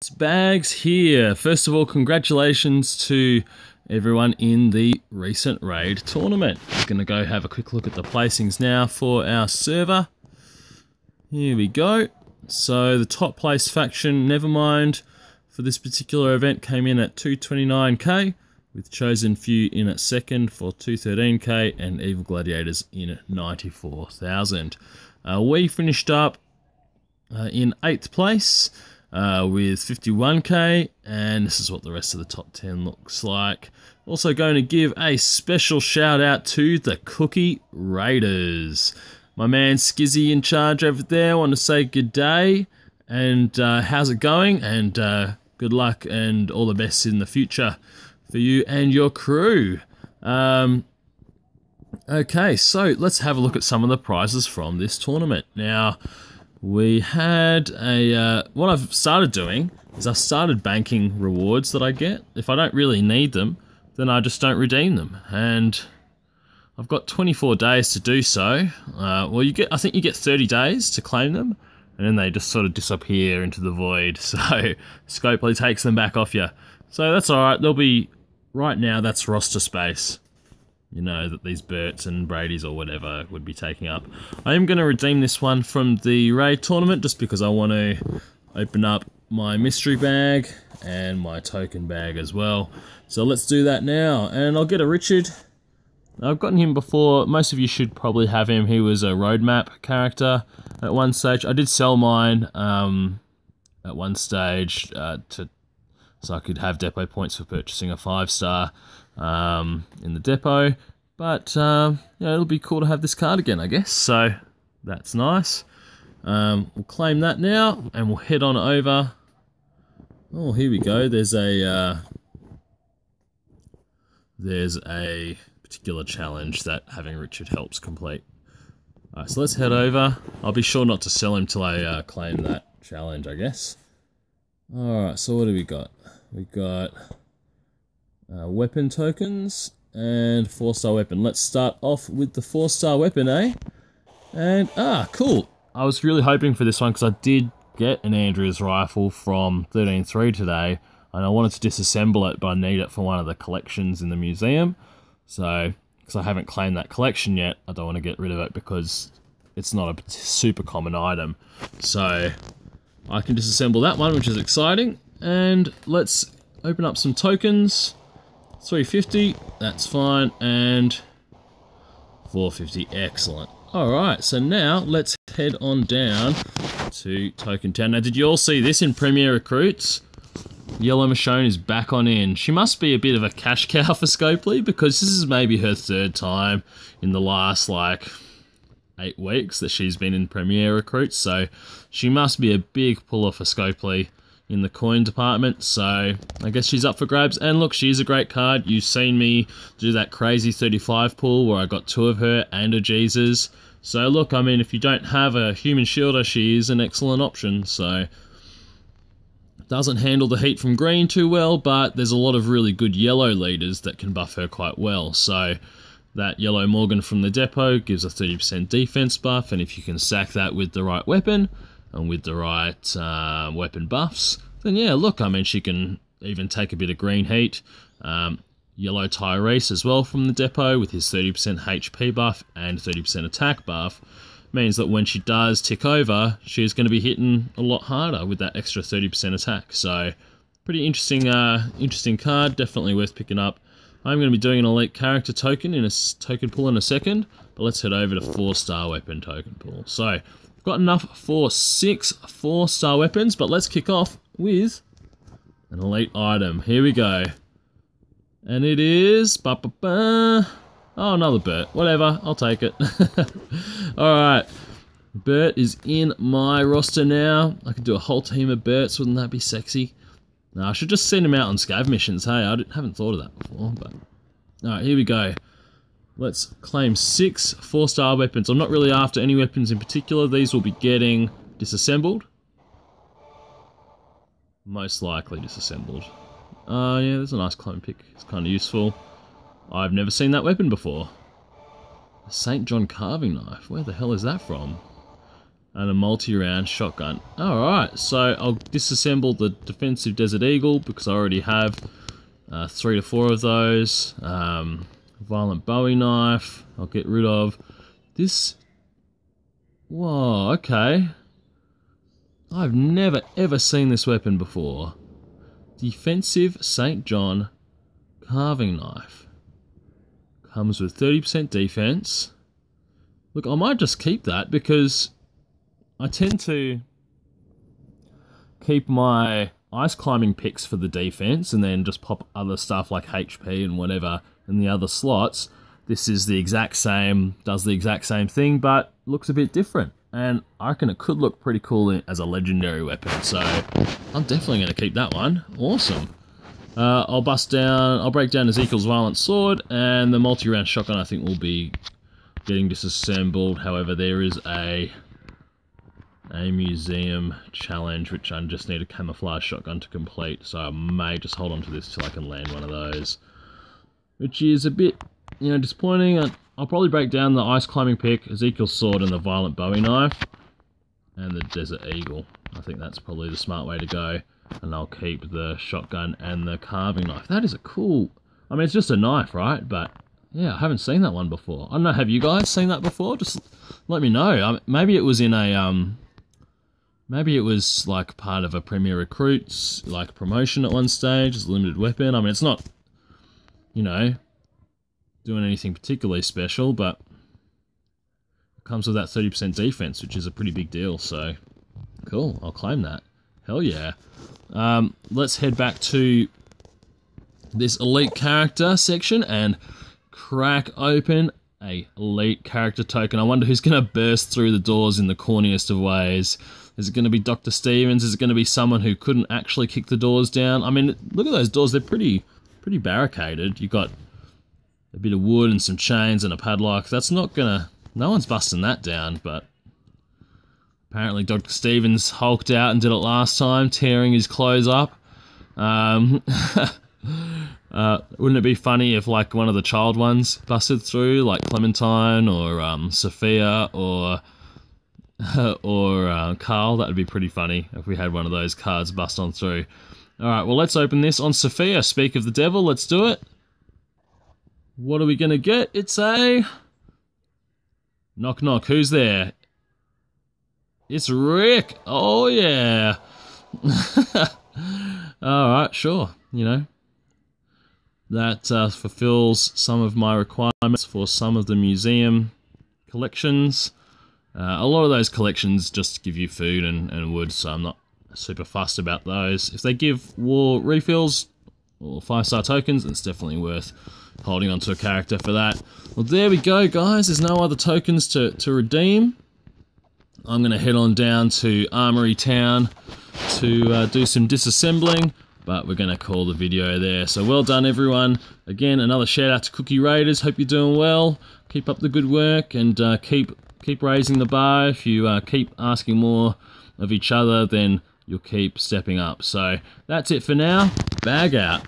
bags here. First of all, congratulations to everyone in the recent raid tournament. I'm going to go have a quick look at the placings now for our server. Here we go. So the top place faction, Nevermind, for this particular event came in at 229k, with Chosen Few in at second for 213k, and Evil Gladiators in at 94,000. We finished up in 8th place with 51k, and this is what the rest of the top 10 looks like. Also going to give a special shout out to the Cookie Raiders. My man Skizzy in charge over there. I want to say good day and how's it going, and good luck and all the best in the future for you and your crew. Okay, so let's have a look at some of the prizes from this tournament. Now, we had a, what I've started doing is I've started banking rewards that I get. If I don't really need them, then I just don't redeem them. And I've got 24 days to do so. Well, I think you get 30 days to claim them, and then they just sort of disappear into the void. So Scopely takes them back off you. So that's alright. They'll be, right now, that's roster space, you know, that these Berts and Bradys or whatever would be taking up. I am going to redeem this one from the raid tournament just because I want to open up my mystery bag and my token bag as well. So let's do that now, and I'll get a Richard. I've gotten him before. Most of you should probably have him. He was a roadmap character at one stage. I did sell mine at one stage so I could have depot points for purchasing a 5-star in the depot. But yeah, it'll be cool to have this card again, I guess. So that's nice. We'll claim that now, and we'll head on over. Oh, here we go. There's a particular challenge that having Richard helps complete. Alright, so let's head over. I'll be sure not to sell him till I claim that challenge, I guess. Alright, so what do we got? We got weapon tokens and 4-star weapon. Let's start off with the 4-star weapon, eh? And, cool. I was really hoping for this one because I did get an Andrews rifle from 13.3 today, and I wanted to disassemble it, but I need it for one of the collections in the museum. So, because I haven't claimed that collection yet, I don't want to get rid of it because it's not a super common item. So, I can disassemble that one, which is exciting. And let's open up some tokens. 350, that's fine, and 450, excellent. Alright, so now let's head on down to Token Town. Now, did you all see this in Premier Recruits? Yellow Michonne is back on in. She must be a bit of a cash cow for Scopely, because this is maybe her 3rd time in the last, like, 8 weeks that she's been in Premier Recruits, so she must be a big puller for Scopely in the coin department, so I guess she's up for grabs. And look, she's a great card. You've seen me do that crazy 35 pull where I got 2 of her and a Jesus. So look, I mean, if you don't have a human shielder, she is an excellent option. So doesn't handle the heat from green too well, but there's a lot of really good yellow leaders that can buff her quite well. So that yellow Morgan from the depot gives a 30% defense buff, and if you can stack that with the right weapon and with the right weapon buffs, then yeah, look, I mean, she can even take a bit of green heat. Yellow Tyrese as well from the depot with his 30% HP buff and 30% attack buff means that when she does tick over, she's going to be hitting a lot harder with that extra 30% attack. So pretty interesting interesting card, definitely worth picking up. I'm going to be doing an elite character token in a token pool in a second, but let's head over to 4-star weapon token pool. So got enough for 6 4-star weapons, but let's kick off with an elite item. Here we go. And it is... Oh, another Bert. Whatever, I'll take it. Alright. Bert is in my roster now. I could do a whole team of Berts, wouldn't that be sexy? No, I should just send him out on scav missions. Hey, I haven't thought of that before, but... Alright, here we go. Let's claim 6 4-star weapons. I'm not really after any weapons in particular. These will be getting disassembled. Most likely disassembled. Yeah, there's a nice clone pick. It's kind of useful. I've never seen that weapon before. A St. John carving knife. Where the hell is that from? and a multi-round shotgun. Alright, so I'll disassemble the defensive Desert Eagle because I already have 3 to 4 of those. Violent Bowie knife, I'll get rid of. This... Whoa, okay. I've never ever seen this weapon before. Defensive St. John carving knife. Comes with 30% defense. Look, I might just keep that because I tend to keep my ice climbing picks for the defense and then just pop other stuff like HP and whatever in the other slots. This is the exact same, does the exact same thing, but looks a bit different. And I reckon it could look pretty cool as a legendary weapon, so I'm definitely going to keep that one. Awesome. I'll break down Ezekiel's Violent Sword, and the multi-round shotgun I think will be getting disassembled. However, there is a museum challenge, which I just need a camouflage shotgun to complete, so I may just hold on to this till I can land one of those. Which is a bit, you know, disappointing. I'll probably break down the ice climbing pick, Ezekiel's sword, and the violent Bowie knife, and the Desert Eagle. I think that's probably the smart way to go. And I'll keep the shotgun and the carving knife. That is a cool... I mean, it's just a knife, right? But, yeah, I haven't seen that one before. I don't know, have you guys seen that before? Just let me know. Maybe it was in a... Maybe it was, like, part of a Premier Recruits, like, promotion at one stage. It's a limited weapon. I mean, it's not, you know, doing anything particularly special, but it comes with that 30% defense, which is a pretty big deal, so cool, I'll claim that. Hell yeah. Let's head back to this elite character section and crack open a elite character token. I wonder who's going to burst through the doors in the corniest of ways. Is it going to be Dr. Stevens? Is it going to be someone who couldn't actually kick the doors down? I mean, look at those doors, they're pretty barricaded. You've got a bit of wood and some chains and a padlock. That's not gonna... No one's busting that down, but... Apparently Dr. Stevens hulked out and did it last time, tearing his clothes up. Wouldn't it be funny if, like, one of the child ones busted through, like Clementine or Sophia or Carl? That would be pretty funny if we had one of those cards bust on through. Alright, well, let's open this on Sophia. Speak of the devil, let's do it. What are we gonna get? It's a... Knock knock, who's there? It's Rick! Oh yeah! Alright, sure, you know. That fulfills some of my requirements for some of the museum collections. A lot of those collections just give you food and wood, so I'm not super fussed about those. If they give war refills or 5-star tokens, it's definitely worth holding onto a character for that. Well, there we go, guys. There's no other tokens to redeem. I'm going to head on down to Armory Town to do some disassembling, but we're going to call the video there. So well done, everyone. Again, another shout out to Cookie Raiders. Hope you're doing well. Keep up the good work and keep raising the bar. If you keep asking more of each other, then you'll keep stepping up. So that's it for now. Bag out.